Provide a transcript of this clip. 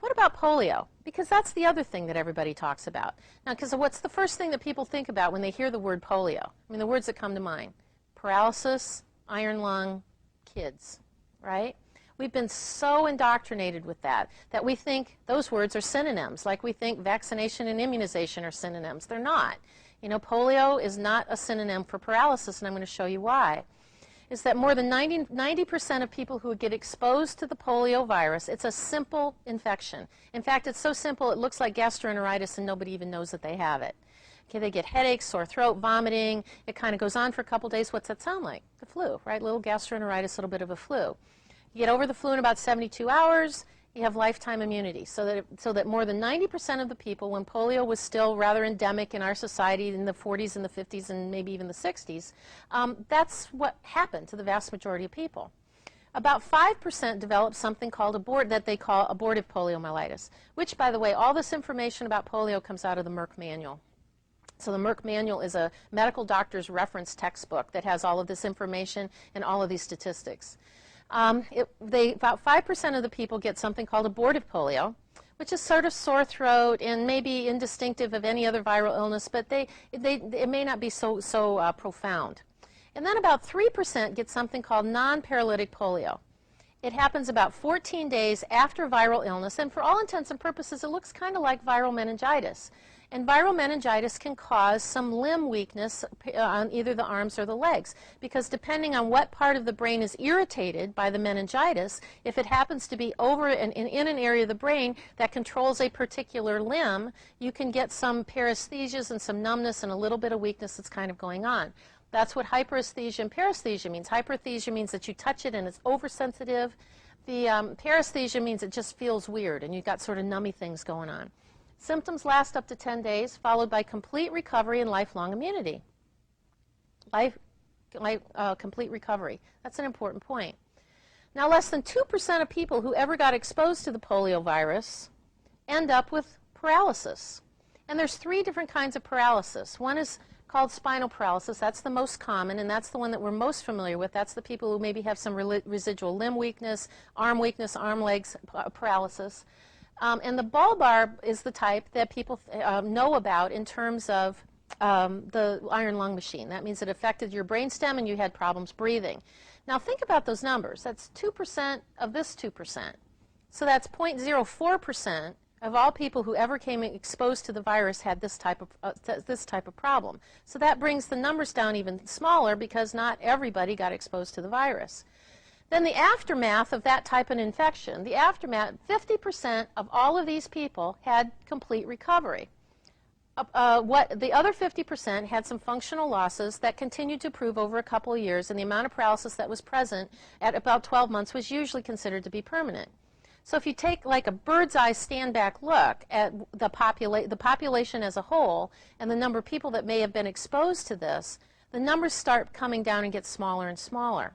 What about polio? Because that's the other thing that everybody talks about. Now, because what's the first thing that people think about when they hear the word polio? I mean, the words that come to mind: paralysis, iron lung, kids, right? We've been so indoctrinated with that we think those words are synonyms, like we think vaccination and immunization are synonyms. They're not. You know, polio is not a synonym for paralysis, and I'm going to show you why. Is that more than 90% of people who get exposed to the polio virus, it's a simple infection. In fact, it's so simple it looks like gastroenteritis and nobody even knows that they have it. Okay, they get headaches, sore throat, vomiting. It kind of goes on for a couple days. What's that sound like? The flu, right? Little gastroenteritis, a little bit of a flu. You get over the flu in about 72 hours, you have lifetime immunity. So that more than 90% of the people, when polio was still rather endemic in our society in the 40s and the 50s and maybe even the 60s, that's what happened to the vast majority of people. About 5% developed something called that they call abortive poliomyelitis, which, by the way, all this information about polio comes out of the Merck Manual. So the Merck Manual is a medical doctor's reference textbook that has all of this information and all of these statistics. About 5% of the people get something called abortive polio, which is sort of sore throat and maybe indistinctive of any other viral illness, but it may not be so profound. And then about 3% get something called non-paralytic polio. It happens about 14 days after viral illness, and for all intents and purposes, it looks kind of like viral meningitis. And viral meningitis can cause some limb weakness on either the arms or the legs, because depending on what part of the brain is irritated by the meningitis, if it happens to be over in an area of the brain that controls a particular limb, you can get some paresthesias and some numbness and a little bit of weakness that's kind of going on. That's what hyperesthesia and paresthesia means. Hyperesthesia means that you touch it and it's oversensitive. The paresthesia means it just feels weird and you've got sort of nummy things going on. Symptoms last up to 10 days, followed by complete recovery and lifelong immunity. Complete recovery. That's an important point. Now, less than 2% of people who ever got exposed to the polio virus end up with paralysis. And there's 3 different kinds of paralysis. One is called spinal paralysis. That's the most common, and that's the one that we're most familiar with. That's the people who maybe have some residual limb weakness, arm legs paralysis. And the bulbar is the type that people know about in terms of the iron lung machine. That means it affected your brainstem and you had problems breathing. Now think about those numbers. That's 2% of this 2%. So that's 0.04% of all people who ever came exposed to the virus had this type of problem. So that brings the numbers down even smaller because not everybody got exposed to the virus. Then the aftermath of that type of infection, 50% of all of these people had complete recovery. The other 50% had some functional losses that continued to improve over a couple of years, and the amount of paralysis that was present at about 12 months was usually considered to be permanent. So if you take like a bird's eye stand back look at the population as a whole and the number of people that may have been exposed to this, the numbers start coming down and get smaller and smaller.